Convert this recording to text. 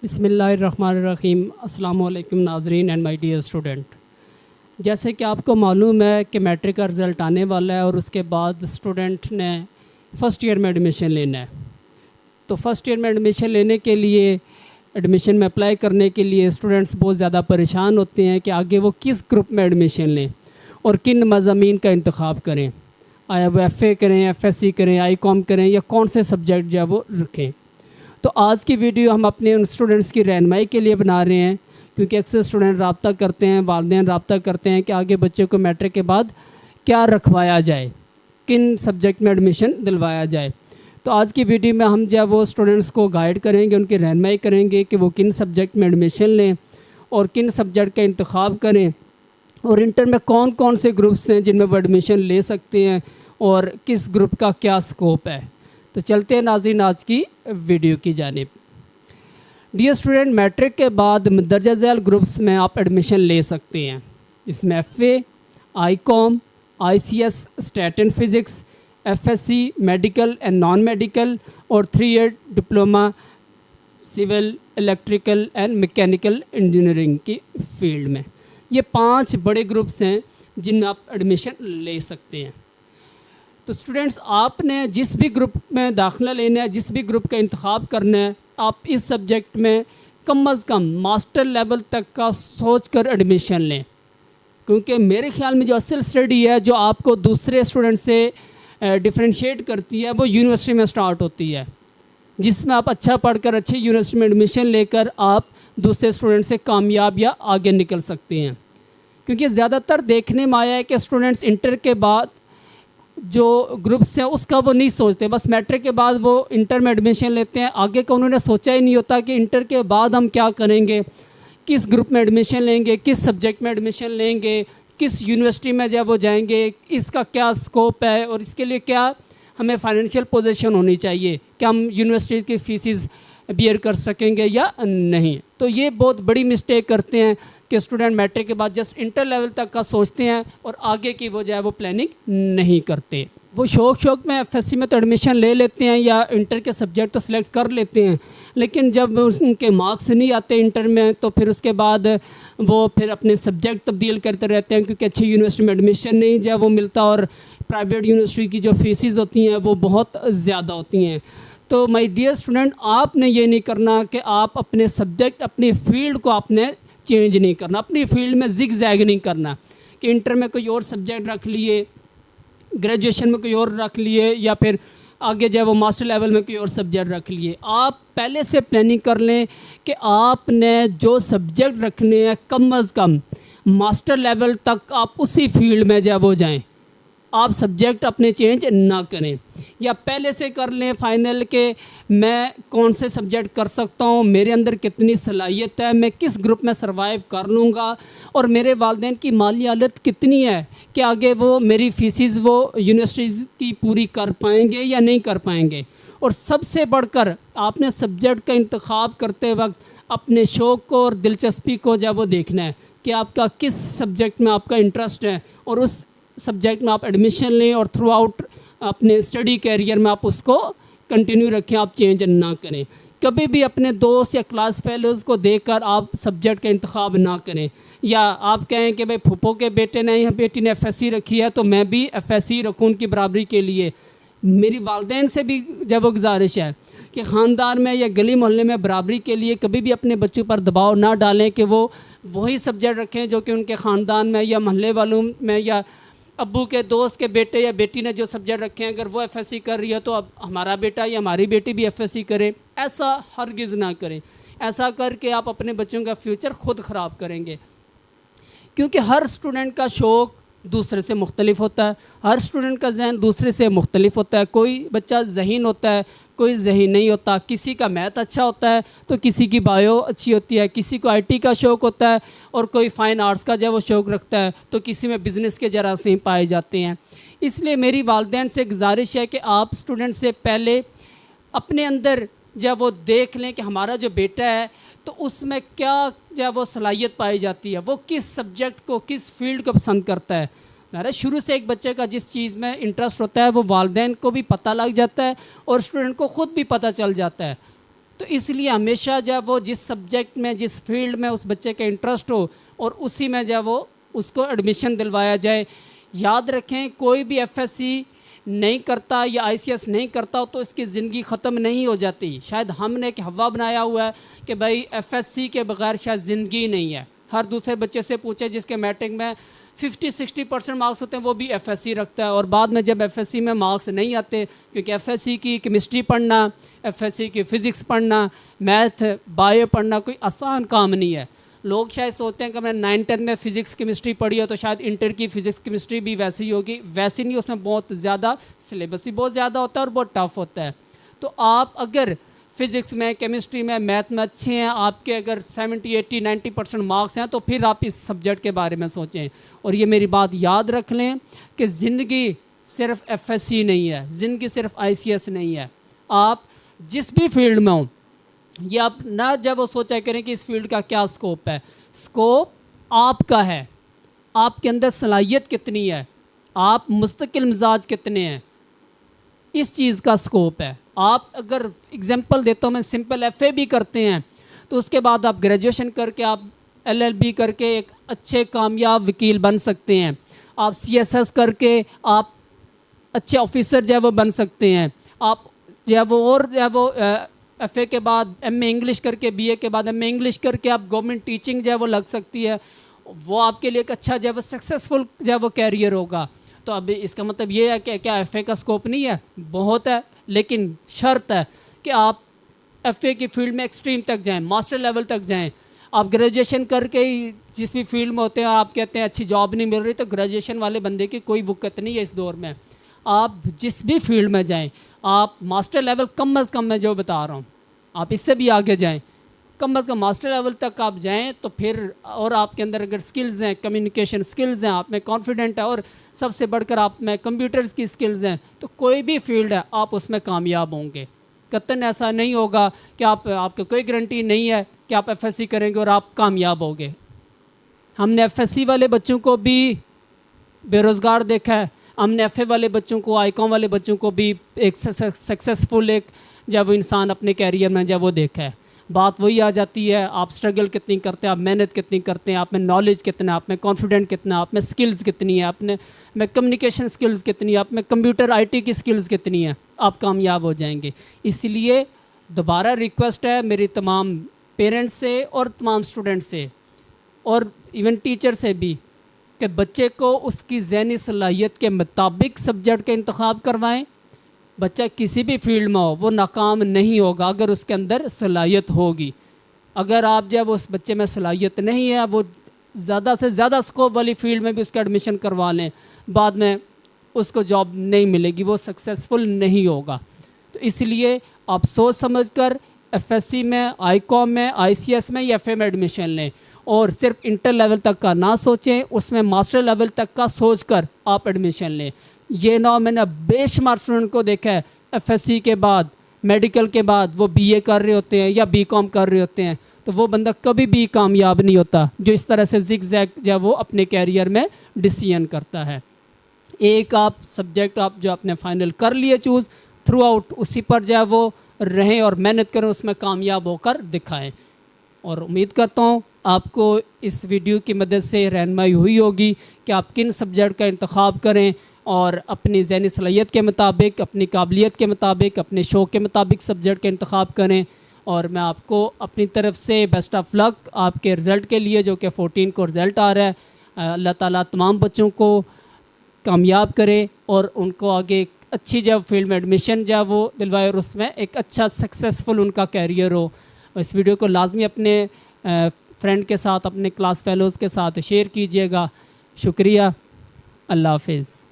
बिस्मिल्लाहिर्रहमानिर्रहीम। अस्सलाम वालेकुम नाज़रीन एंड माय डियर स्टूडेंट। जैसे कि आपको मालूम है कि मैट्रिक का रिज़ल्ट आने वाला है और उसके बाद स्टूडेंट ने फ़र्स्ट ईयर में एडमिशन लेना है। तो फ़र्स्ट ईयर में एडमिशन लेने के लिए एडमिशन में अप्लाई करने के लिए स्टूडेंट्स बहुत ज़्यादा परेशान होते हैं कि आगे वो किस ग्रुप में एडमिशन लें और किन मज़ामीन का इंतख़ाब करें। आया वो FA करें, FSC करें, ICOM करें या कौन से सब्जेक्ट जो है वो रखें। तो आज की वीडियो हम अपने उन स्टूडेंट्स की रहनुमाई के लिए बना रहे हैं, क्योंकि अक्सर स्टूडेंट रब्ता करते हैं, वालिदैन रब्ता करते हैं कि आगे बच्चे को मैट्रिक के बाद क्या रखवाया जाए, किन सब्जेक्ट में एडमिशन दिलवाया जाए। तो आज की वीडियो में हम जो है वो स्टूडेंट्स को गाइड करेंगे, उनकी रहनुमाई करेंगे कि वो किन सब्जेक्ट में एडमिशन लें और किन सब्जेक्ट का इंतखाब करें और इंटर में कौन कौन से ग्रुप्स हैं जिनमें वो एडमिशन ले सकते हैं और किस ग्रुप का क्या स्कोप है। तो चलते हैं नाज़रीन आज की वीडियो की जानिब। डियर स्टूडेंट, मैट्रिक के बाद दर्जा झैल ग्रुप्स में आप एडमिशन ले सकते हैं। इसमें FA, ICOM, ICS, stat and physics, FSC, medical and non medical और 3 year diploma civil, electrical and mechanical engineering की फील्ड में। ये 5 बड़े ग्रुप्स हैं जिनमें आप एडमिशन ले सकते हैं। तो स्टूडेंट्स, आपने जिस भी ग्रुप में दाखिला लेना है, जिस भी ग्रुप का इंतखाब करना है, आप इस सब्जेक्ट में कम अज़ कम मास्टर लेवल तक का सोच कर एडमिशन लें, क्योंकि मेरे ख्याल में जो असल स्टडी है जो आपको दूसरे स्टूडेंट से डिफरेंशिएट करती है वो यूनिवर्सिटी में स्टार्ट होती है, जिसमें आप अच्छा पढ़कर अच्छी यूनिवर्सिटी में एडमिशन लेकर आप दूसरे स्टूडेंट से कामयाब या आगे निकल सकते हैं। क्योंकि ज़्यादातर देखने में आया है कि स्टूडेंट्स इंटर के बाद जो ग्रुप्स हैं उसका वो नहीं सोचते, बस मैट्रिक के बाद वो इंटर में एडमिशन लेते हैं। आगे का उन्होंने सोचा ही नहीं होता कि इंटर के बाद हम क्या करेंगे, किस ग्रुप में एडमिशन लेंगे, किस सब्जेक्ट में एडमिशन लेंगे, किस यूनिवर्सिटी में जब वो जाएंगे, इसका क्या स्कोप है और इसके लिए क्या हमें फाइनेंशियल पोजीशन होनी चाहिए, क्या हम यूनिवर्सिटी की फ़ीसिस बियर कर सकेंगे या नहीं। तो ये बहुत बड़ी मिस्टेक करते हैं कि स्टूडेंट मैट्रिक के बाद जस्ट इंटर लेवल तक का सोचते हैं और आगे की वो जो है वो प्लानिंग नहीं करते। वो शौक में FSC में तो एडमिशन ले लेते हैं या इंटर के सब्जेक्ट तो सिलेक्ट कर लेते हैं, लेकिन जब उनके मार्क्स नहीं आते इंटर में तो फिर उसके बाद वो फिर अपने सब्जेक्ट तब्दील करते रहते हैं, क्योंकि अच्छी यूनिवर्सिटी में एडमिशन नहीं जो है वो मिलता और प्राइवेट यूनिवर्सिटी की जो फीसिस होती हैं वो बहुत ज़्यादा होती हैं। तो माय डियर स्टूडेंट, आपने ये नहीं करना कि आप अपने सब्जेक्ट, अपनी फ़ील्ड को आपने चेंज नहीं करना, अपनी फील्ड में जिग जैग नहीं करना कि इंटर में कोई और सब्जेक्ट रख लिए, ग्रेजुएशन में कोई और रख लिए या फिर आगे जो है वो मास्टर लेवल में कोई और सब्जेक्ट रख लिए। आप पहले से प्लानिंग कर लें कि आपने जो सब्जेक्ट रखने हैं कम अज़ कम मास्टर लेवल तक आप उसी फील्ड में जो है वो जाएँ, आप सब्जेक्ट अपने चेंज ना करें। या पहले से कर लें फाइनल के मैं कौन से सब्जेक्ट कर सकता हूँ, मेरे अंदर कितनी सलाहियत है, मैं किस ग्रुप में सर्वाइव कर लूँगा और मेरे वालिदैन की माली हालत कितनी है कि आगे वो मेरी फ़ीसिस वो यूनिवर्सिटीज़ की पूरी कर पाएंगे या नहीं कर पाएंगे। और सबसे बढ़कर आपने सब्जेक्ट का इंतखाब करते वक्त अपने शौक़ को और दिलचस्पी को जब वो देखना है कि आपका किस सब्जेक्ट में आपका इंटरेस्ट है और उस सब्जेक्ट में आप एडमिशन लें और थ्रू आउट अपने स्टडी कैरियर में आप उसको कंटिन्यू रखें, आप चेंज ना करें। कभी भी अपने दोस्त या क्लास फेलोज़ को देखकर आप सब्जेक्ट का इंतखाब ना करें, या आप कहें कि भाई फूफो के बेटे ने या बेटी ने FSC रखी है तो मैं भी FSC रखूँ उनकी बराबरी के लिए। मेरी वालिदैन से भी जब वो गुजारिश है कि ख़ानदान में या गली मोहल्ले में बराबरी के लिए कभी भी अपने बच्चों पर दबाव ना डालें कि वो वही सब्जेक्ट रखें जो कि उनके ख़ानदान में या महल्ले वालों में या अब्बू के दोस्त के बेटे या बेटी ने जो सब्जेक्ट रखे हैं, अगर वो FSC कर रही है तो अब हमारा बेटा या हमारी बेटी भी FSC करे। ऐसा हरगिज़ ना करें। ऐसा करके आप अपने बच्चों का फ्यूचर ख़ुद ख़राब करेंगे, क्योंकि हर स्टूडेंट का शौक़ दूसरे से मुख्तलिफ होता है, हर स्टूडेंट का जहन दूसरे से मुख्तलिफ होता है। कोई बच्चा ज़हीन होता है, कोई ज़हीन नहीं होता। किसी का मैथ अच्छा होता है तो किसी की बायो अच्छी होती है, किसी को IT का शौक़ होता है और कोई फ़ाइन आर्ट्स का जो वो शौक़ रखता है, तो किसी में बिज़नेस के जरासीम पाए जाते हैं। इसलिए मेरी वालिदैन से गुजारिश है कि आप स्टूडेंट से पहले अपने अंदर जब वो देख लें कि हमारा जो बेटा है तो उसमें क्या जब वो सलाहियत पाई जाती है, वो किस सब्जेक्ट को, किस फील्ड को पसंद करता है। ज़ाहिर है शुरू से एक बच्चे का जिस चीज़ में इंटरेस्ट होता है वो वालिदैन को भी पता लग जाता है और स्टूडेंट को ख़ुद भी पता चल जाता है। تو اس لیے ہمیشہ جب وہ جس سبجیکٹ میں جس فیلڈ میں اس بچے کا انٹرسٹ ہو اور اسی میں جب وہ اس کو ایڈمیشن دلوایا جائے. یاد رکھیں کوئی بھی ایف ایس سی نہیں کرتا یا آئی سی ایس نہیں کرتا تو اس کی زندگی ختم نہیں ہو جاتی. شاید ہم نے ایک ہوا بنایا ہوا ہے کہ بھائی ایف ایس سی کے بغیر شاید زندگی نہیں ہے. ہر دوسرے بچے سے پوچھے جس کے میٹرک میں 50-60% مارکس ہوتے ہیں وہ بھی ایف ایس سی رکھتا ہے, اور بعد میں جب ایف ایس سی میں مارکس نہیں آتے, کیونکہ ایف ایس سی کی کیمسٹری پڑھنا, ایف ایس سی کی فزکس پڑھنا, میتھ بایو پڑھنا کوئی آسان کام نہیں ہے. لوگ شاید سوچتے ہیں کہ میں 9-10 میں فزکس کیمسٹری پڑھی ہے تو شاید انٹر کی فزکس کیمسٹری بھی ویسی ہوگی. ویسی نہیں, اس میں بہت زیادہ سلیبس بھی بہت زیادہ ہوتا ہے اور بہت ٹف ہوتا ہے. تو آپ اگر فزکس میں, کیمسٹری میں, میتھ میں اچھے ہیں, آپ کے اگر 70-80-90% مارکس ہیں تو پھر آپ اس سبجیکٹ کے بارے میں سوچیں. اور یہ میری بات یاد رکھ لیں کہ زندگی صرف ایف ایس سی نہیں ہے, زندگی صرف آئی سی ایس نہیں ہے. آپ جس بھی فیلڈ میں ہوں, یہ آپ نہ جب وہ سوچا کریں کہ اس فیلڈ کا کیا سکوپ ہے. سکوپ آپ کا ہے, آپ کے اندر صلاحیت کتنی ہے, آپ مستقل مزاج کتنے ہیں, اس چیز کا سکوپ ہے. آپ اگر اگزامپل دیتا ہوں میں, سمپل ایف اے بھی کرتے ہیں تو اس کے بعد آپ گریجویشن کر کے آپ ایل ایل بی کر کے ایک اچھے کامیاب وکیل بن سکتے ہیں. آپ سی ایس ایس کر کے آپ اچھے آفیسر جو ہے وہ بن سکتے ہیں. آپ جو ہے وہ اور جو ہے وہ ایف اے کے بعد ایم اے انگلش کر کے, بی اے کے بعد ایم اے انگلش کر کے آپ گورنمنٹ ٹیچنگ جو ہے وہ لگ سکتی ہے. وہ آپ کے لیے ایک اچھا جو ہے وہ سکسیزفل جو ہے وہ کیریئر ہوگا. تو اب اس کا مطلب یہ ہے کہ کیا ایف اے کا سکوپ نہیں ہے؟ بہت ہے, لیکن شرط ہے کہ آپ ایف اے کی فیلڈ میں ایکسٹریم تک جائیں, ماسٹر لیول تک جائیں. آپ گریجویشن کر کے ہی جس بھی فیلڈ میں ہوتے ہیں آپ کہتے ہیں اچھی جاب نہیں مل رہی, تو گریجویشن والے بندے کی کوئی وقت نہیں ہے اس دور میں. آپ جس بھی فیلڈ میں جائیں, آپ ماسٹر لیول کم از کم میں جو بتا رہا ہوں, آپ اس سے بھی آگے جائیں, کم از کم ماسٹر لیول تک آپ جائیں تو پھر, اور آپ کے اندر اگر سکلز ہیں, کمیونیکیشن سکلز ہیں, آپ میں کانفیڈنٹ ہے, اور سب سے بڑھ کر آپ میں کمپیوٹرز کی سکلز ہیں, تو کوئی بھی فیلڈ ہے آپ اس میں کامیاب ہوں گے. قطعاً ایسا نہیں ہوگا کہ آپ کو کوئی گارنٹی نہیں ہے کہ آپ ایف ایس سی کریں گے اور آپ کامیاب ہوں گے. ہم نے ایف ایس سی والے بچوں کو بھی بے روزگار دیکھا ہے, ہم نے ایف اے والے بچوں کو, آئی کام والے بچوں کو بھی ایک سکسیزفل ایک جب وہ انسان اپنے کیریئر میں جب وہ دیکھا ہے. بات وہی آ جاتی ہے, آپ سٹرگل کتنی کرتے ہیں, آپ محنت کتنی کرتے ہیں, آپ میں نالج کتنا, آپ میں کانفیڈنٹ کتنا, آپ میں سکلز کتنی ہے, آپ میں کمیونیکیشن سکلز کتنی ہے, آپ میں کمپیوٹر آئی ٹی کی سکلز کتنی ہیں, آپ کامیاب ہو جائیں گے. اس لیے دوبارہ ریکویسٹ ہے میری تمام پیرنٹس سے اور تمام اسٹوڈنٹ سے اور ایون ٹیچر سے بھی کہ بچے کو اس کی ذہنی صلاحیت کے مطابق سبجیکٹ کا انتخاب کروائیں. بچہ کسی بھی فیلڈ میں ہو وہ ناکام نہیں ہوگا اگر اس کے اندر صلاحیت ہوگی. اگر آپ جب اس بچے میں صلاحیت نہیں ہے, وہ زیادہ سے زیادہ اسکوپ والی فیلڈ میں بھی اس کا ایڈمیشن کروا لیں, بعد میں اس کو جاب نہیں ملے گی, وہ سکسیزفل نہیں ہوگا. تو اس لیے آپ سوچ سمجھ کر ایف ایس سی میں, آئی کام میں, آئی سی ایس میں یا ایف اے میں ایڈمیشن لیں, اور صرف انٹر لیول تک کا نہ سوچیں, اس میں ماسٹر لیول تک کا سوچ کر آپ ایڈمیشن لیں. یہ نہ میں نے بے شمار اسٹوڈنٹ کو دیکھا ہے ایف ایس سی کے بعد, میڈیکل کے بعد وہ بی اے کر رہے ہوتے ہیں یا بی کام کر رہے ہوتے ہیں, تو وہ بندہ کبھی بھی کامیاب نہیں ہوتا جو اس طرح سے زگ زیگ جب وہ اپنے کیریئر میں ڈیسیژن کرتا ہے. ایک آپ سبجیکٹ آپ جو آپ نے فائنل کر لیے چوز, تھرو آؤٹ اسی پر جو ہے وہ رہیں اور محنت کریں, اس میں کامیاب ہو کر دکھائیں. اور امید کرتا ہوں آپ کو اس ویڈیو کی مدد سے رہنمائی ہوئی ہوگی کہ آپ کن سبجیکٹ کا انتخاب کریں اور اپنی ذہنی صلاحیت کے مطابق, اپنی قابلیت کے مطابق, اپنے شوق کے مطابق سبجیکٹ کا انتخاب کریں. اور میں آپ کو اپنی طرف سے بیسٹ آف لک آپ کے رزلٹ کے لیے, جو کہ 14 کو رزلٹ آ رہا ہے. اللہ تعالیٰ تمام بچوں کو کامیاب کرے اور ان کو آگے اچھی جب فیلڈ میں ایڈمیشن جب وہ دلوائے اور اس میں ایک اچھا سکسیزفل ان کا کیریئر ہو. اس ویڈیو کو لازمی اپنے فرینڈ کے ساتھ, اپنے کلاس فیلوز کے ساتھ شیئر کیجیے گا. شکریہ. اللہ حافظ.